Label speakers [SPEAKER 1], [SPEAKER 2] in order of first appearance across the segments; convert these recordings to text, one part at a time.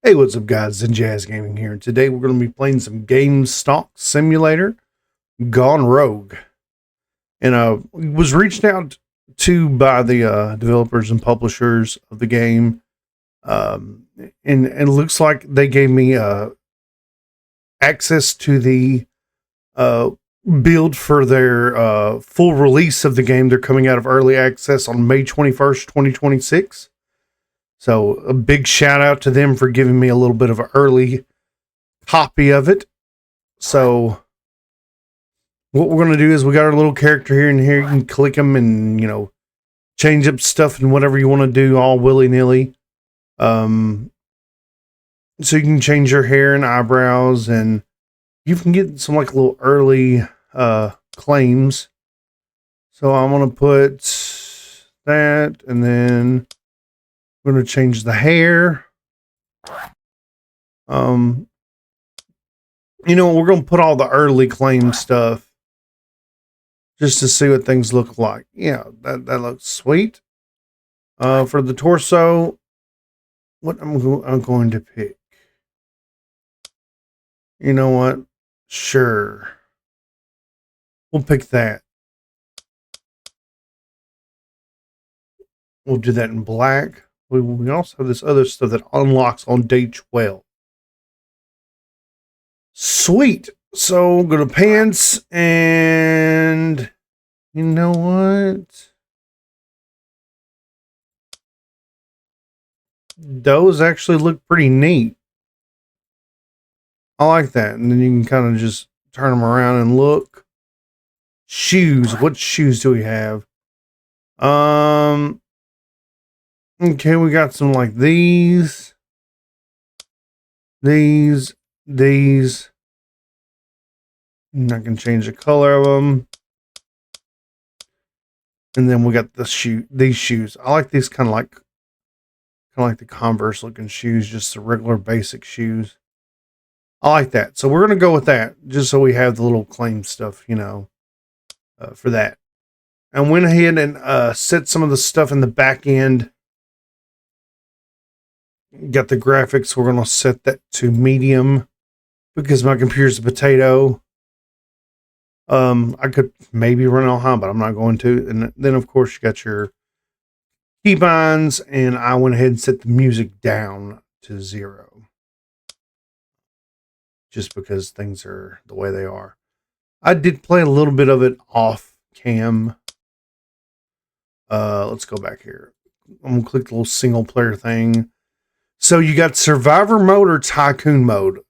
[SPEAKER 1] Hey, what's up guys, and Jazz Gaming here. Today we're going to be playing some Gamestonk Simulator Gone Rogue. And was reached out to by the developers and publishers of the game. And it looks like they gave me access to the build for their full release of the game. They're coming out of early access on May 21st, 2026. So a big shout out to them for giving me a little bit of an early copy of it. So what we're going to do is we got our little character here, and here you can click them and, change up stuff and whatever you want to do all willy-nilly. So you can change your hair and eyebrows, and you can get some like little early claims. So I'm going to put that, and then we're going to change the hair. We're going to put all the early claim stuff just to see what things look like. Yeah, that looks sweet. For the torso, what I'm going to pick. You know what? Sure. We'll pick that. We'll do that in black. We also have this other stuff that unlocks on day 12. Sweet. So go to pants, and you know what? Those actually look pretty neat. I like that. And then you can kind of just turn them around and look. Shoes. What shoes do we have? Okay, we got some like these. I'm not gonna change the color of them. And then we got these shoes. I like these kind of like the Converse looking shoes, just the regular basic shoes. I like that. So we're gonna go with that, just so we have the little claim stuff, for that. I went ahead and set some of the stuff in the back end. Got the graphics. We're going to set that to medium because my computer's a potato. I could maybe run on high, but I'm not going to. And then, of course, you got your keybinds, and I went ahead and set the music down to 0. Just because things are the way they are. I did play a little bit of it off cam. Let's go back here. I'm going to click the little single player thing. So you got survivor mode or tycoon mode.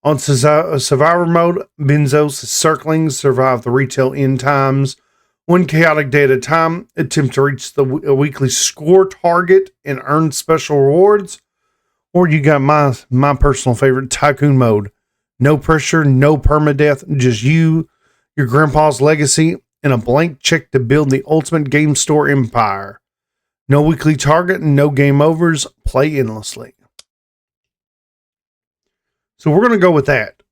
[SPEAKER 1] On survivor mode, Benzos circling survive the retail end times. One chaotic day at a time. Attempt to reach the weekly score target and earn special rewards. Or you got my personal favorite, tycoon mode. No pressure, no permadeath, just you, your grandpa's legacy, and a blank check to build the ultimate game store empire. No weekly target, no game overs, play endlessly. So we're going to go with that.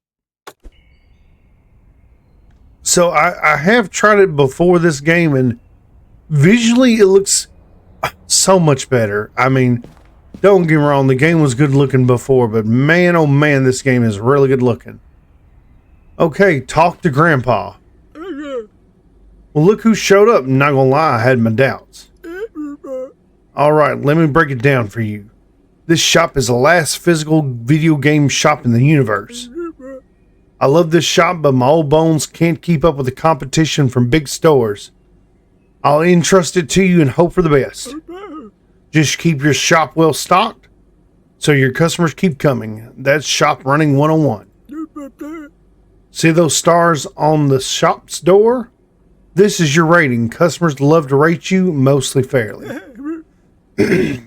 [SPEAKER 1] So I have tried it before this game, and visually it looks so much better. I mean, don't get me wrong, the game was good looking before, but man, oh man, this game is really good looking. Okay, talk to Grandpa. Well, look who showed up. I'm not going to lie, I had my doubts. All right, let me break it down for you. This shop is the last physical video game shop in the universe. I love this shop, but my old bones can't keep up with the competition from big stores. I'll entrust it to you and hope for the best. Just keep your shop well stocked so your customers keep coming. That's shop running 101. See those stars on the shop's door? This is your rating. Customers love to rate you mostly fairly.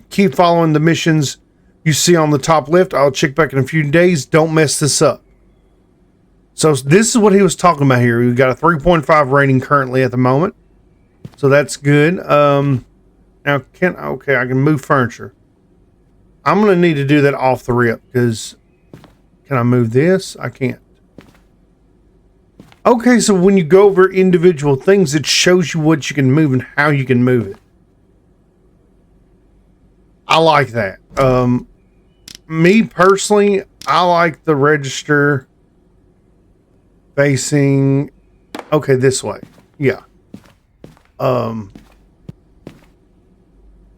[SPEAKER 1] Keep following the missions you see on the top left. I'll check back in a few days. Don't mess this up. So this is what he was talking about here. We've got a 3.5 rating currently at the moment. So that's good. Now I can move furniture. I'm going to need to do that off the rip because can I move this? I can't. Okay, so when you go over individual things, it shows you what you can move and how you can move it. I like that. Me personally, I like the register facing, okay, this way. Yeah.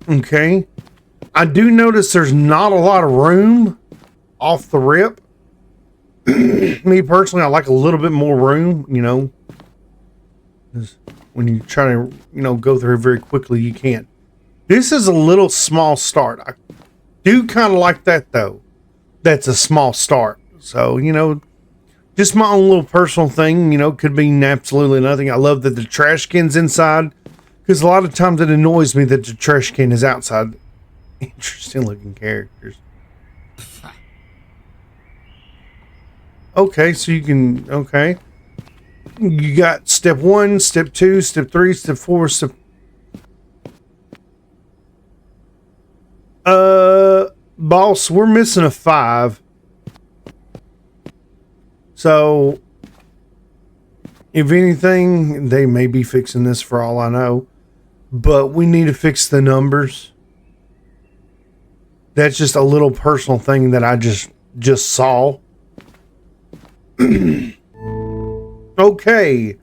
[SPEAKER 1] Okay. I do notice there's not a lot of room off the rip. Me personally, I like a little bit more room, you know. When you try to, you know, go through very quickly, you can't. This is a little small start. I do kind of like that, though. That's a small start. So, you know, just my own little personal thing, you know, could mean absolutely nothing. I love that the trash can's inside, because a lot of times it annoys me that the trash can is outside. Interesting looking characters. Okay, so you can, okay. You got step 1, step 2, step 3, step 4, step... Boss, we're missing a 5. So, if anything, they may be fixing this for all I know. But we need to fix the numbers. That's just a little personal thing that I just saw. Okay.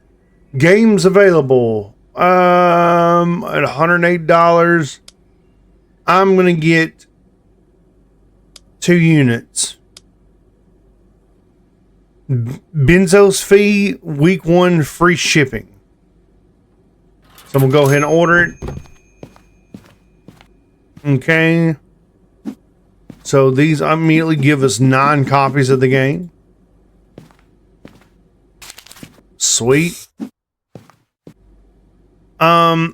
[SPEAKER 1] Games available. At $108. I'm gonna get 2 units. Benzo's fee, week 1 free shipping. So I'm gonna go ahead and order it. Okay. So these immediately give us 9 copies of the game. Sweet. I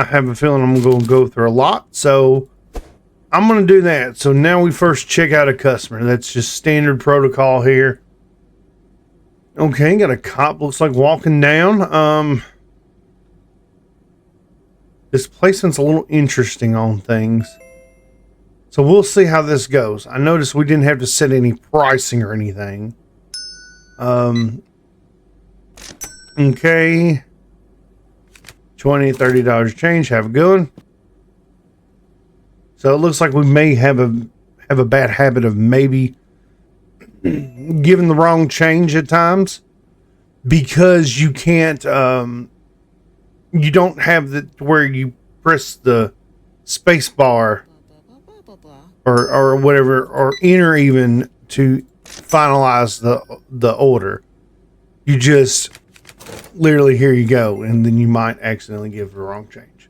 [SPEAKER 1] have a feeling I'm going to go through a lot, so I'm going to do that. So now we first check out a customer. That's just standard protocol here. Okay, got a cop looks like walking down. This placement's a little interesting on things. So we'll see how this goes. I noticed we didn't have to set any pricing or anything. Okay. $20, $30 change. Have a good one. So it looks like we may have a bad habit of maybe giving the wrong change at times, because you can't you don't have the where you press the space bar or whatever, or enter even to finalize the order. You just literally, here you go, and then you might accidentally give the wrong change.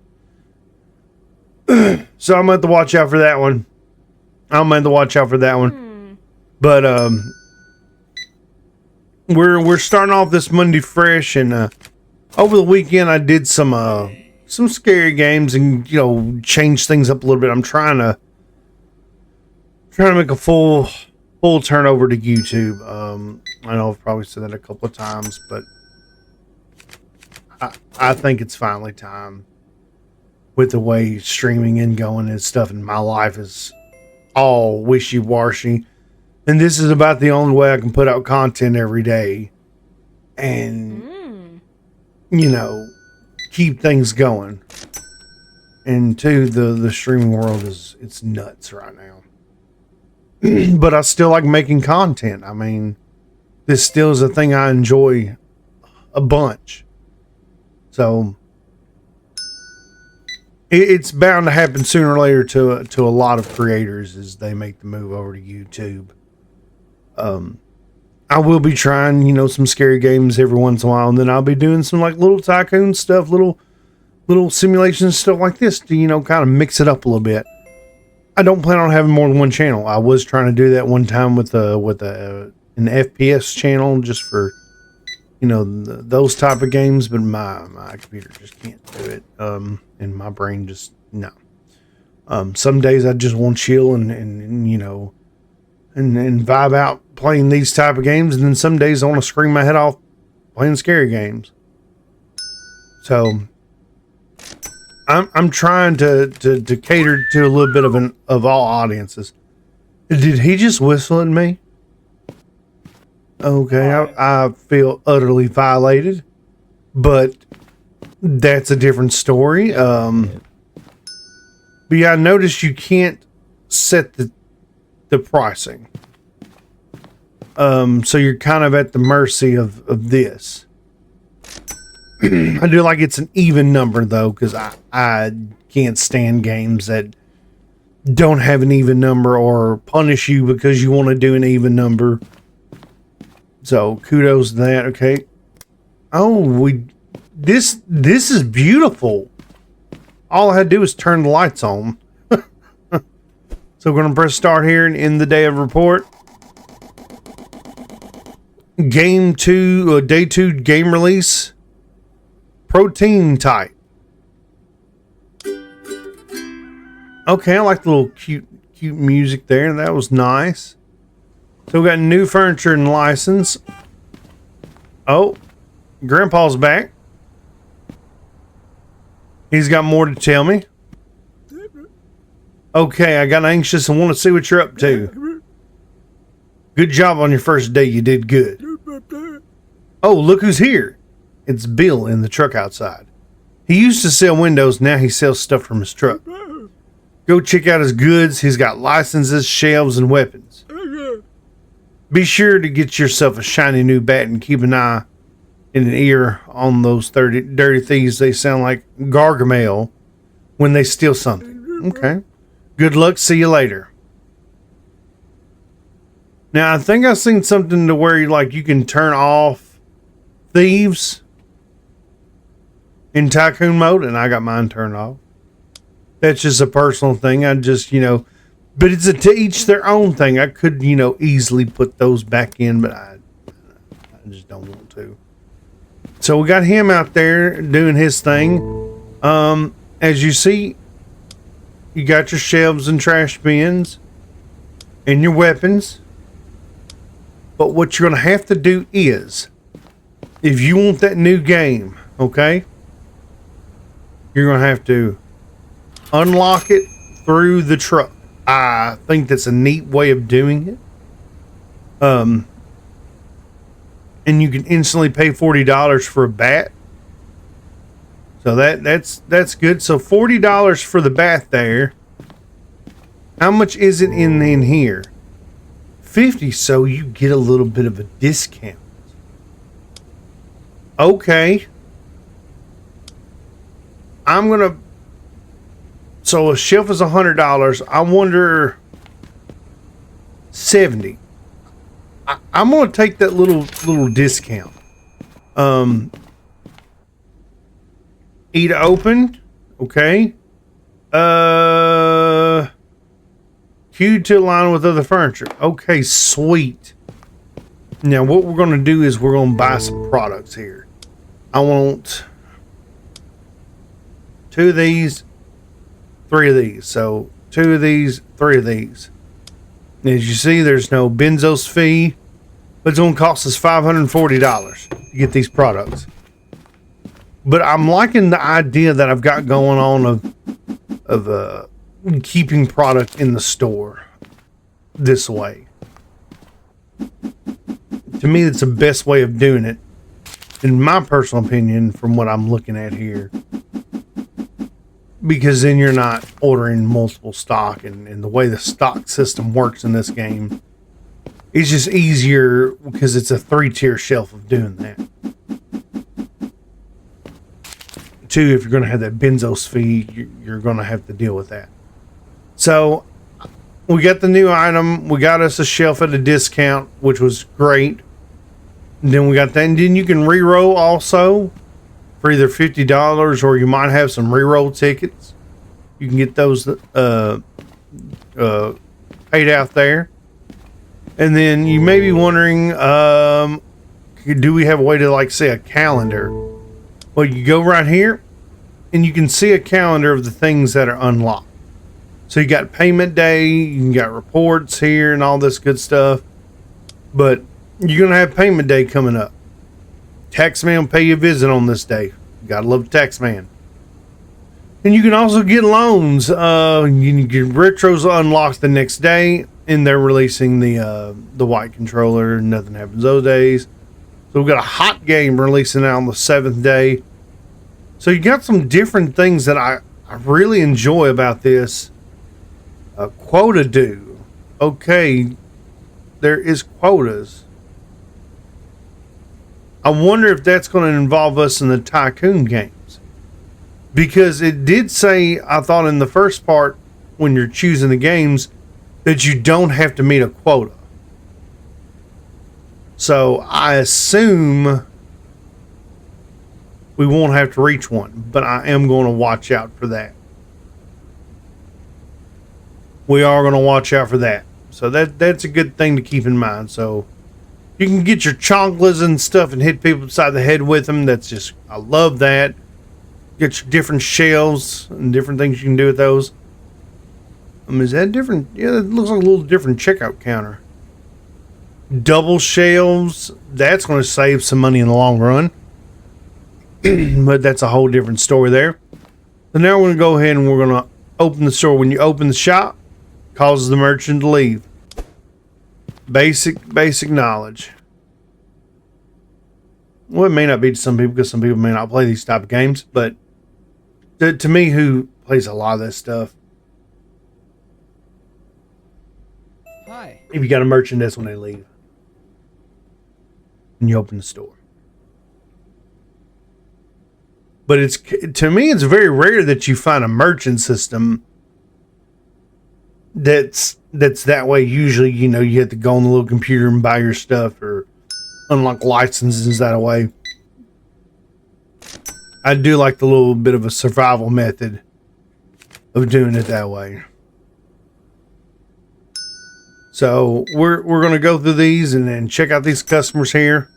[SPEAKER 1] So I'm going to have to watch out for that one. But we're starting off this Monday fresh, and over the weekend I did some scary games and, you know, change things up a little bit. I'm trying to make a full turnover to YouTube. I know I've probably said that a couple of times, but I think it's finally time, with the way streaming and going and stuff in my life is all wishy-washy. And this is about the only way I can put out content every day and, you know, keep things going. And two, the streaming world it's nuts right now. But I still like making content. I mean, this still is a thing I enjoy a bunch. So it's bound to happen sooner or later to a lot of creators as they make the move over to YouTube. I will be trying, you know, some scary games every once in a while, and then I'll be doing some like little tycoon stuff, little simulations, stuff like this to, you know, kind of mix it up a little bit. I don't plan on having more than one channel. I was trying to do that one time with an FPS channel, just for, you know, those type of games, but my computer just can't do it. And my brain just, no. Some days I just want to chill and you know, and vibe out playing these type of games, and then some days I want to scream my head off playing scary games. So I'm trying to cater to a little bit of all audiences. Did he just whistle at me? Okay, I feel utterly violated, but that's a different story. But yeah, I noticed you can't set the pricing. So you're kind of at the mercy of this. I do like it's an even number though, because I can't stand games that don't have an even number or punish you because you want to do an even number. So kudos to that. Okay. Oh, this is beautiful. All I had to do is turn the lights on. So we're going to press start here and end the day of report. Day 2 game release. Protein type. Okay, I like the little cute music there. That was nice. So we got new furniture and license. Oh, Grandpa's back. He's got more to tell me. Okay, I got anxious and want to see what you're up to. Good job on your first day. You did good. Oh, look who's here. It's Bill in the truck outside. He used to sell windows. Now he sells stuff from his truck. Go check out his goods. He's got licenses, shelves, and weapons. Be sure to get yourself a shiny new bat and keep an eye and an ear on those dirty thieves. They sound like Gargamel when they steal something. Okay. Good luck. See you later. Now, I think I've seen something to where you can turn off thieves in tycoon mode, and I got mine turned off. That's just a personal thing. I just, but it's to each their own thing. I could, easily put those back in, but I just don't want to. So we got him out there doing his thing. As you see, you got your shelves and trash bins and your weapons. But what you're going to have to do is, if you want that new game, okay, you're going to have to unlock it through the truck. I think that's a neat way of doing it. And you can instantly pay $40 for a bat. So that's good. So $40 for the bat there. How much is it in here? 50, so you get a little bit of a discount. Okay. So a shelf is $100. I wonder 70. I'm gonna take that little discount. E to open. Okay. Queued to align with other furniture. Okay, sweet. Now what we're gonna do is we're gonna buy some products here. I want 2 of these, 3 of these. So 2 of these, 3 of these. As you see, there's no benzos fee, but it's going to cost us $540 to get these products. But I'm liking the idea that I've got going on of keeping product in the store this way. To me, it's the best way of doing it, in my personal opinion, from what I'm looking at here. Because then you're not ordering multiple stock, and the way the stock system works in this game, it's just easier because it's a 3-tier shelf of doing that. 2, if you're going to have that benzos fee, you're going to have to deal with that. So we got the new item. We got us a shelf at a discount, which was great. And then we got that, and then you can re-roll also. For either $50 or you might have some re-roll tickets. You can get those paid out there. And then you may be wondering, do we have a way to say a calendar? Well, you go right here and you can see a calendar of the things that are unlocked. So you got payment day, you got reports here and all this good stuff. But you're going to have payment day coming up. Taxman will pay you a visit on this day. Gotta love the taxman. And you can also get loans. You can get retros unlocked the next day, and they're releasing the white controller. Nothing happens those days. So we've got a hot game releasing out on the 7th day. So you got some different things that I really enjoy about this quota due. Okay, there is quotas. I wonder if that's going to involve us in the tycoon games, because it did say, I thought in the first part when you're choosing the games, that you don't have to meet a quota. So I assume we won't have to reach one, but I am going to watch out for that. We are going to watch out for that. So that's a good thing to keep in mind. So you can get your chonklers and stuff and hit people upside the head with them. That's just, I love that. Get your different shells and different things you can do with those. Is that different? Yeah, it looks like a little different checkout counter. Double shelves. That's going to save some money in the long run. But that's a whole different story there. So now we're going to go ahead and we're going to open the store. When you open the shop, causes the merchant to leave. Basic knowledge. Well, it may not be to some people because some people may not play these type of games, but to me, who plays a lot of this stuff,
[SPEAKER 2] Hi.
[SPEAKER 1] if you got a merchant, that's when they leave. And you open the store. But it's, to me, it's very rare that you find a merchant system that's that way. Usually, you know, you have to go on the little computer and buy your stuff or unlock licenses that way. I do like the little bit of a survival method of doing it that way. So we're going to go through these and then check out these customers here.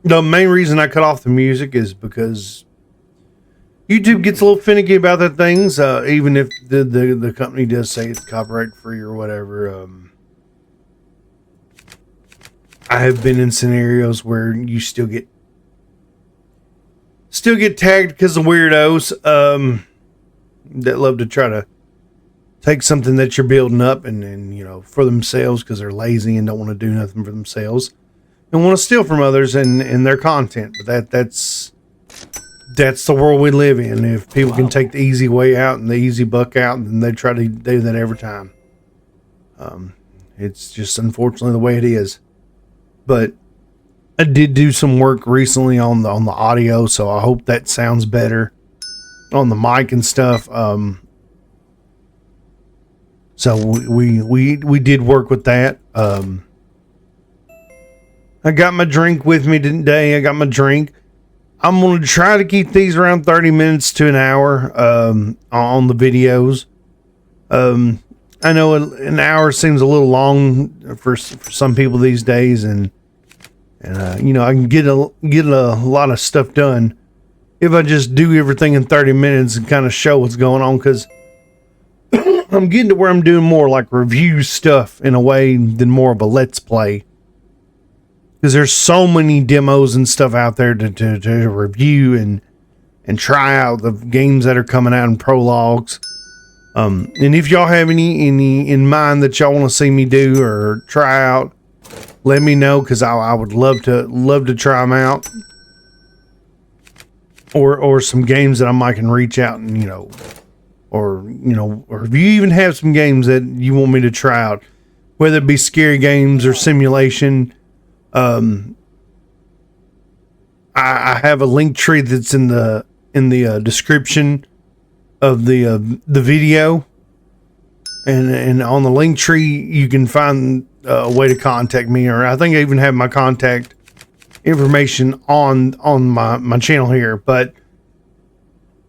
[SPEAKER 1] The main reason I cut off the music is because YouTube gets a little finicky about their things, even if the company does say it's copyright free or whatever. I have been in scenarios where you still get tagged because of weirdos that love to try to take something that you're building up and you know, for themselves, because they're lazy and don't want to do nothing for themselves and want to steal from others and their content. But that's the world we live in. If people can take the easy way out and the easy buck out, then they try to do that every time. It's just unfortunately the way it is. But I did do some work recently on the audio, so I hope that sounds better on the mic and stuff. So we did work with that. I got my drink with me today. I got my drink. I'm going to try to keep these around 30 minutes to an hour on the videos. I know an hour seems a little long for some people these days, and you know, I can get a lot of stuff done if I just do everything in 30 minutes and kind of show what's going on, because I'm getting to where I'm doing more like review stuff in a way than more of a let's play. Because there's so many demos and stuff out there to review and try out the games that are coming out in prologues. And if y'all have any in mind that y'all want to see me do or try out, let me know, because I would love to try them out. Or some games that I might can reach out and, you know, or if you even have some games that you want me to try out, whether it be scary games or simulation. I have a link tree that's in the description of the video, and on the link tree you can find a way to contact me, or I think I even have my contact information on my channel here, but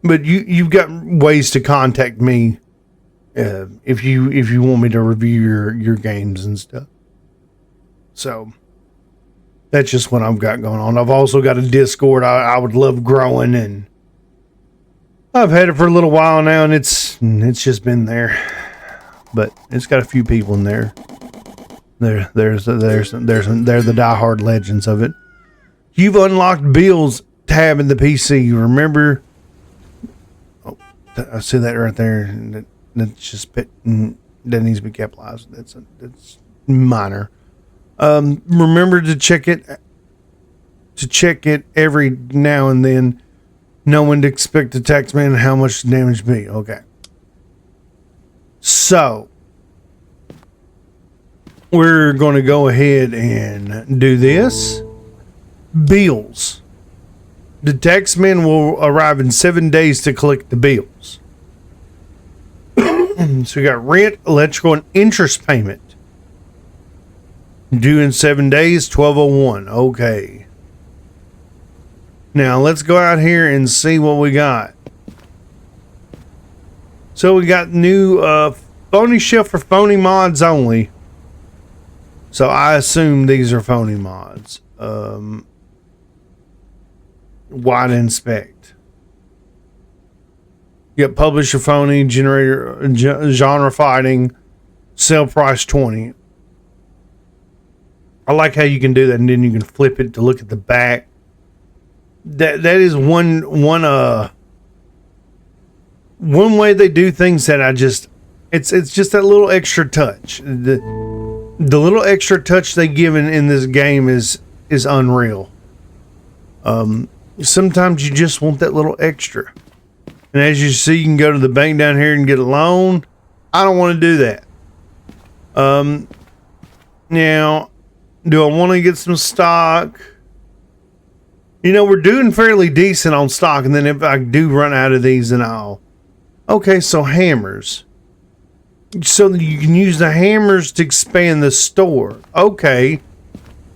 [SPEAKER 1] you've got ways to contact me if you want me to review your games and stuff. So that's just what I've got going on. I've also got a Discord I would love growing, and I've had it for a little while now, and it's just been there, but it's got a few people in there. They're the diehard legends of it. You've unlocked Bill's tab in the PC. You remember? Oh, I see that right there. That's just that needs to be capitalized. That's minor. Remember to check it every now and then. Know when to expect the taxman and how much the damage be. Okay. So, we're going to go ahead and do this. Bills. The taxman will arrive in 7 days to collect the bills. So we got rent, electrical, and interest payment. Due in 7 days, 1201. Okay. Now let's go out here and see what we got. So we got new phony shelf for phony mods only. So I assume these are phony mods. Wide inspect. Yep, publisher phony, generator, genre fighting, sell price 20. I like how you can do that, and then you can flip it to look at the back. That is one way they do things that I just it's just that little extra touch. The little extra touch they give in this game is unreal. Sometimes you just want that little extra. And as you see, you can go to the bank down here and get a loan. I don't want to do that. Now, do I want to get some stock? You know, we're doing fairly decent on stock, and then if I do run out of these, then I'll... Okay, so hammers. So that you can use the hammers to expand the store. Okay.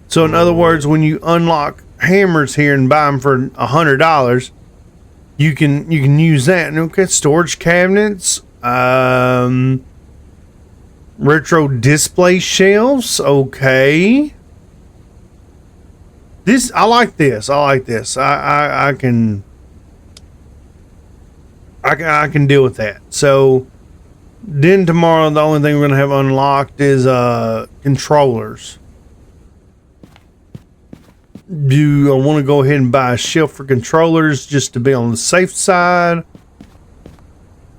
[SPEAKER 1] So in other words, when you unlock hammers here and buy them for $100, you can use that. And okay, storage cabinets, retro display shelves. Okay. I like this. I can deal with that. So then tomorrow, the only thing we're gonna have unlocked is controllers. Do I want to go ahead and buy a shelf for controllers just to be on the safe side?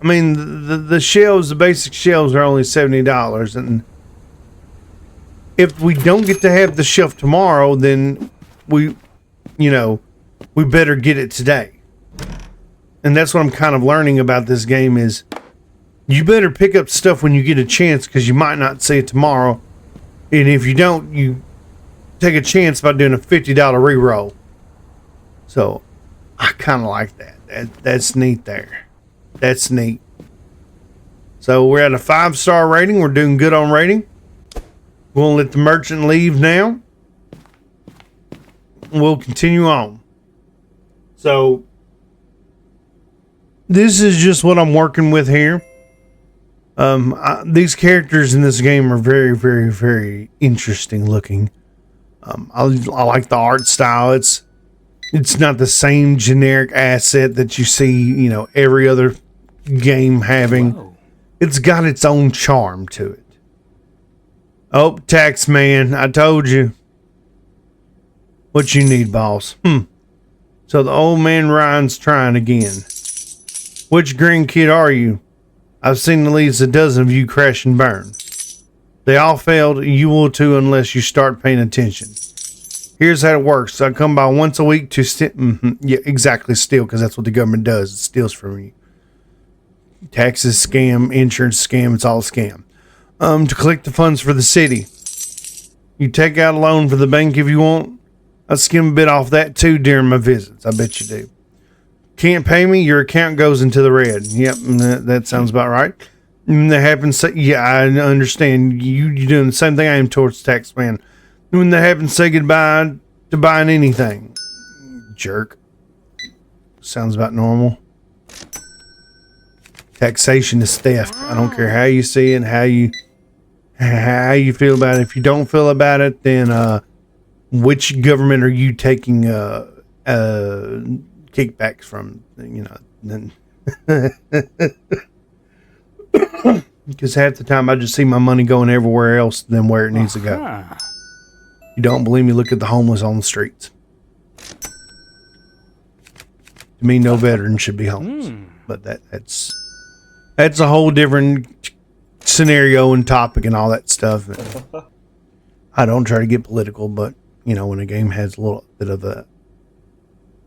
[SPEAKER 1] I mean, the shelves, the basic shelves are only $70, and if we don't get to have the shelf tomorrow, then we better get it today. And that's what I'm kind of learning about this game is you better pick up stuff when you get a chance, because you might not see it tomorrow. And if you don't, you take a chance by doing a $50 reroll. So I kind of like that. That's neat there. That's neat. So we're at a 5-star rating. We're doing good on rating. We'll let the merchant leave now. We'll continue on. So this is just what I'm working with here. These characters in this game are very, very, very interesting looking. I like the art style. It's not the same generic asset that you see, every other game having. Whoa. It's got its own charm to it. Oh, tax man, I told you. What you need, boss? So the old man Ryan's trying again. Which green kid are you? I've seen at least a dozen of you crash and burn. They all failed. You will too unless you start paying attention. Here's how it works. I come by once a week to steal. Yeah, exactly, steal, because that's what the government does. It steals from you. Taxes, scam, insurance, scam. It's all a scam. To collect the funds for the city. You take out a loan for the bank if you want. I skim a bit off that too during my visits. I bet you do. Can't pay me, your account goes into the red. Yep, that sounds about right. That happens. Yeah, I understand. You're doing the same thing I am towards tax man. When that happens, say goodbye to buying anything. Jerk. Sounds about normal. Taxation is theft. I don't care how you see it, how you feel about it. If you don't feel about it, then which government are you taking kickbacks from? Then because half the time I just see my money going everywhere else than where it needs to go. You don't believe me? Look at the homeless on the streets. To me, no veteran should be homeless. But that's a whole different scenario and topic and all that stuff. I don't try to get political, but when a game has a little bit of a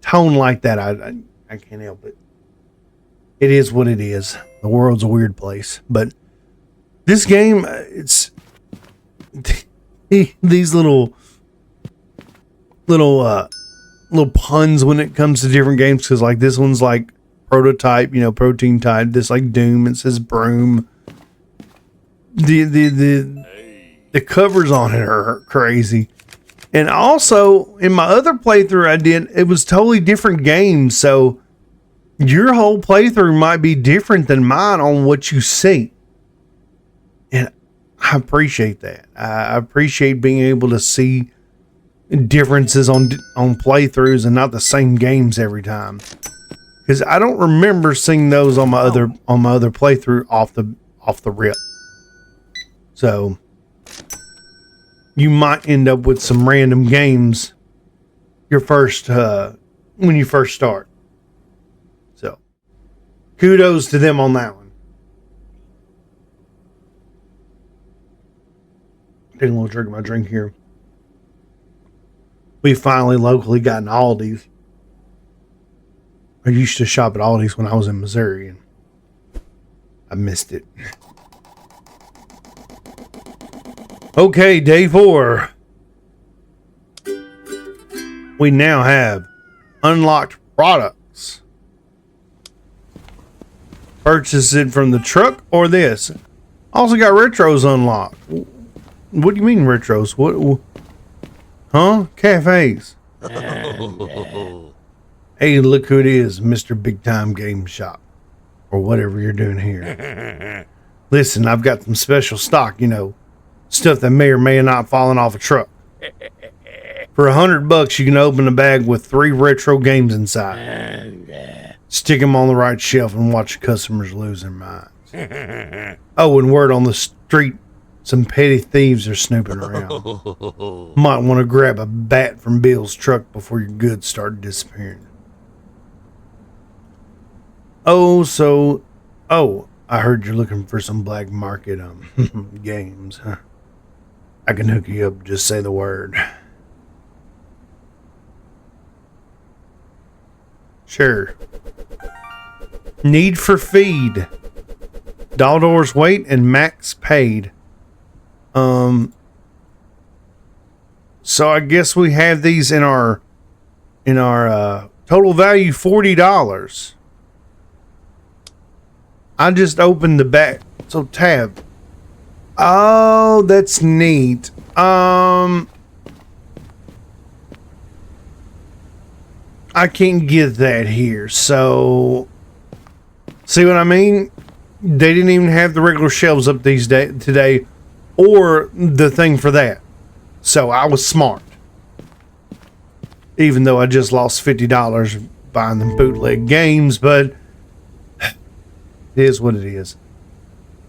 [SPEAKER 1] tone like that, I I can't help it. It is what it is. The world's a weird place. But this game, it's these little puns when it comes to different games. Because like this one's like prototype, protein type. This like Doom. It says broom. The covers on it are crazy. And also, in my other playthrough I did, it was totally different games. So your whole playthrough might be different than mine on what you see. And I appreciate that. I appreciate being able to see differences on playthroughs and not the same games every time. Because I don't remember seeing those on my other playthrough off the rip. So you might end up with some random games when you first start. So kudos to them on that one. Taking a little drink of my drink here. We finally locally got an Aldi's. I used to shop at Aldi's when I was in Missouri, and I missed it. Okay, day 4. We now have unlocked products. Purchase it from the truck or this. Also got retros unlocked. What do you mean retros? What? Huh? Cafes. Hey, look who it is, Mr. Big Time Game Shop. Or whatever you're doing here. Listen, I've got some special stock, stuff that may or may not fallen off a truck. For $100, you can open a bag with 3 retro games inside. Stick them on the right shelf and watch customers lose their minds. Oh, and word on the street, some petty thieves are snooping around. Might want to grab a bat from Bill's truck before your goods start disappearing. I heard you're looking for some black market games, huh? I can hook you up, just say the word. Sure. Need for feed. $1 weight and max paid. So I guess we have these in our total value $40. I just opened the back. So tab. Oh, that's neat. I can't get that here. So see what I mean? They didn't even have the regular shelves up today or the thing for that. So I was smart. Even though I just lost $50 buying them bootleg games, but it is what it is.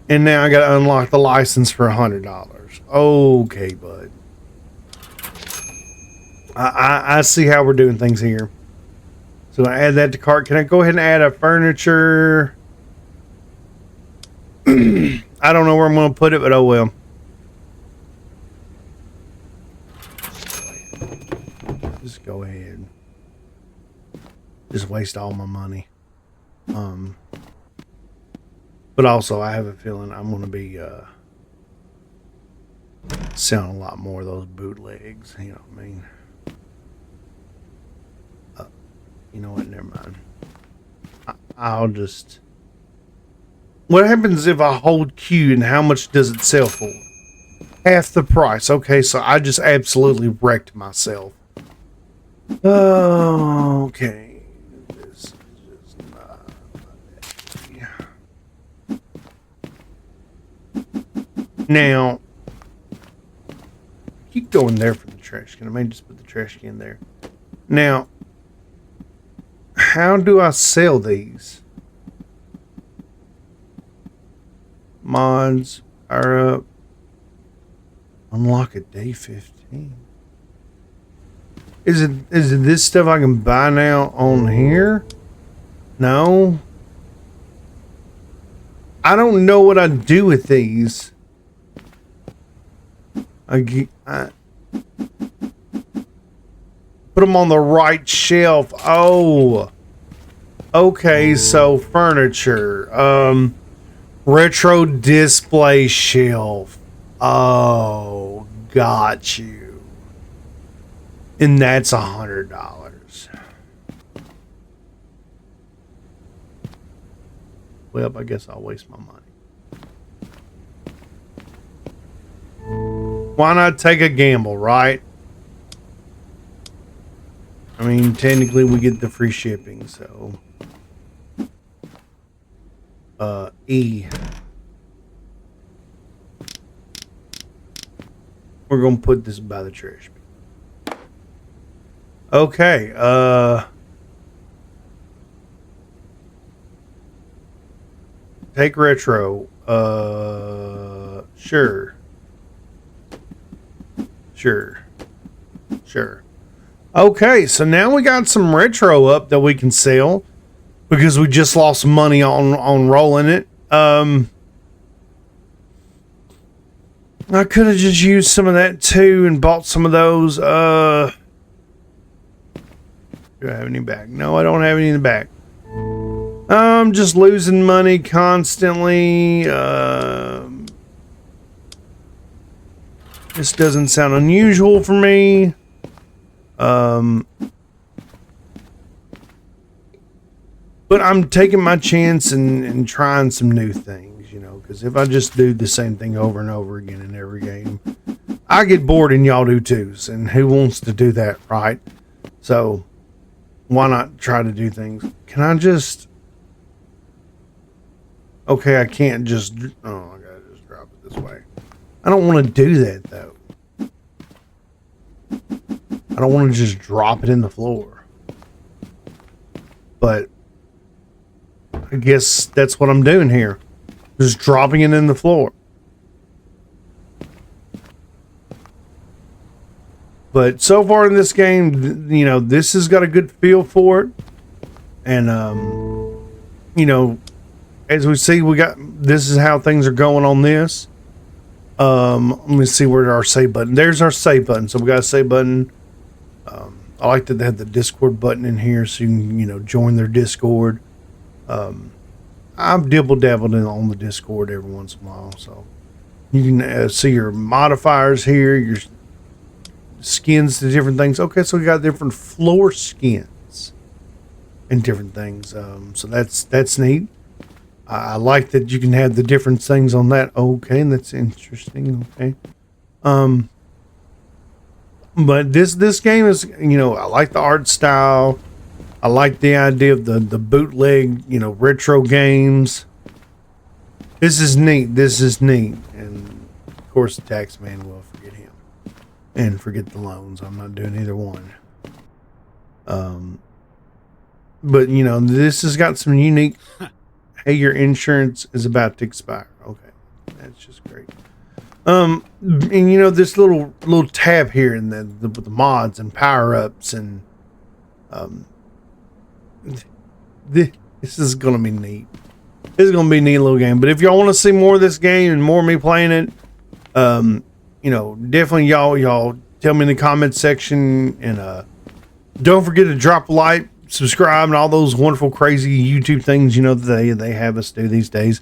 [SPEAKER 1] And now I got to unlock the license for $100. Okay, bud. I see how we're doing things here. So I add that to cart. Can I go ahead and add a furniture? I don't know where I'm going to put it, but oh well. Just go ahead. Just waste all my money. But also I have a feeling I'm going to be selling a lot more of those bootlegs. You know what I mean? You know what? Never mind. I'll just... What happens if I hold Q and how much does it sell for? Half the price. Okay, so I just absolutely wrecked myself. Oh, okay. This is just not my day. Now, keep going there for the trash can. I may just put the trash can there. Now, how do I sell these? Mods are up. Unlock at day 15. Is it this stuff I can buy now on here? No. I don't know what I do with these. I put them on the right shelf. Oh. Okay, so furniture. Retro display shelf. Oh, got you. And that's $100. Well, I guess I'll waste my money. Why not take a gamble, right? I mean, technically we get the free shipping, so E. We're gonna put this by the trash bin. Okay, take retro. Sure. Okay, so now we got some retro up that we can sell because we just lost money on rolling it. I could have just used some of that too and bought some of those. Do I have any back? No, I don't have any in the back. I'm just losing money constantly. This doesn't sound unusual for me. But I'm taking my chance and trying some new things, you know, because if I just do the same thing over and over again in every game, I get bored and y'all do too. And who wants to do that, right? So why not try to do things? Can I just... Okay, I can't just... Oh, I gotta just drop it this way. I don't want to do that, though. I don't want to just drop it in the floor. But I guess that's what I'm doing here. Just dropping it in the floor. But so far in this game, you know, this has got a good feel for it. And, you know, as we see, this is how things are going on this. Let me see where our save button. There's our save button. So we got a save button. I like that they have the Discord button in here, so you can, you know, join their Discord. I've dibble-dabbled on the Discord every once in a while, so you can see your modifiers here, your skins to different things. Okay, so we got different floor skins and different things. So that's neat. I like that you can have the different things on that. Okay, that's interesting. Okay. But this game is, you know, I like the art style. I like the idea of the bootleg, you know, retro games. This is neat. And of course the tax man will forget him. And forget the loans. I'm not doing either one. But you know, this has got some unique. Hey, your insurance is about to expire. Okay, that's just great. And you know, this little tab here in with the mods and power ups and this is gonna be neat. This is gonna be a neat little game. But if y'all want to see more of this game and more of me playing it, you know, definitely y'all tell me in the comments section, and don't forget to drop a like, subscribe, and all those wonderful crazy YouTube things, you know, that they have us do these days.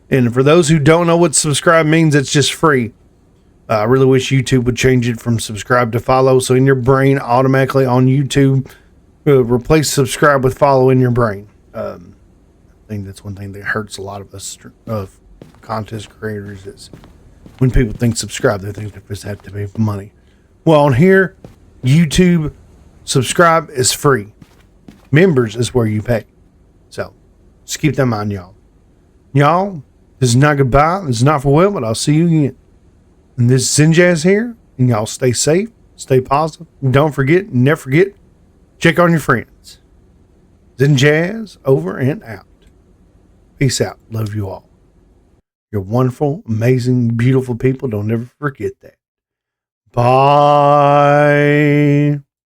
[SPEAKER 1] And for those who don't know what subscribe means, it's just free. I really wish YouTube would change it from subscribe to follow, so in your brain automatically on YouTube, replace subscribe with follow in your brain. I think that's one thing that hurts a lot of us of content creators is when people think subscribe, they think they just have to pay for money. Well, on here, YouTube subscribe is free. Members is where you pay. So just keep that in mind, y'all. Y'all, this is not goodbye. This is not farewell, but I'll see you again. And this is Zinjazz here. And y'all stay safe, stay positive. And don't forget, never forget, check on your friends. Zinjazz over and out. Peace out. Love you all. You're wonderful, amazing, beautiful people. Don't ever forget that. Bye.